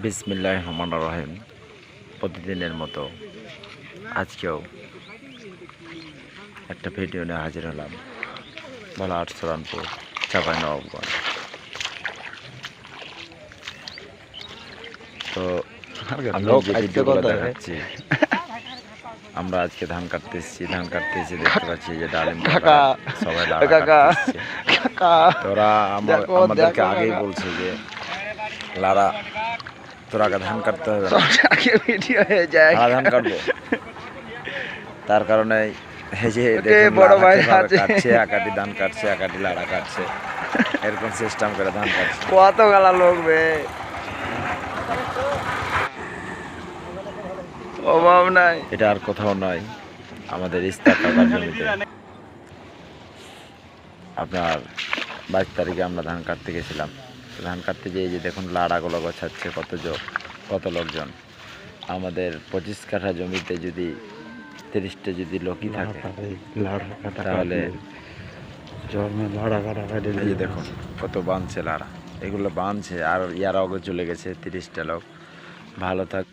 বিসমিল্লাহির রহমানির রহিম। প্রতিদিনের মতো আজকেও একটা ভিডিও নিয়ে হাজির হলাম ভোলা আটসরানপুর চাঁপাইনবাবগঞ্জ। তো আমি যে ভিডিওগুলো দেখাচ্ছি, আমরা আজকে ধান কাটতে এসেছি। দেখতে পাচ্ছি যে ডালিম সবাই কাটতেছে। তোরা আমাদেরকে আগেই বলছে যে লারা তোরা ধান কাটতে হবে না, ধান কাটবো। তার কারণে বড় ভাই কাটছে, একাটি ধান কাটছে, একাটি লাড়া কাটছে, এরকম সিস্টেম করে ধান কাটছে। কত গালা লোক বে, অভাব নাই। এটা আর কোথাও নয়, আমাদের ইস্তার কাকার জমিতে। আপনার 22 তারিখে আমরা ধান কাটতে গেছিলাম। ধান কাটতে যেয়ে যে দেখুন লাড়াগুলো গোছাচ্ছে কত লোকজন। আমাদের 25 কাঠা জমিতে যদি 30টা যদি লোকই থাকে তাহলে এই যে দেখুন কত বাঁধছে লাড়া, এগুলো বাঁধছে। আর ইয়ার আগে চলে গেছে 30টা লোক। ভালো থাক।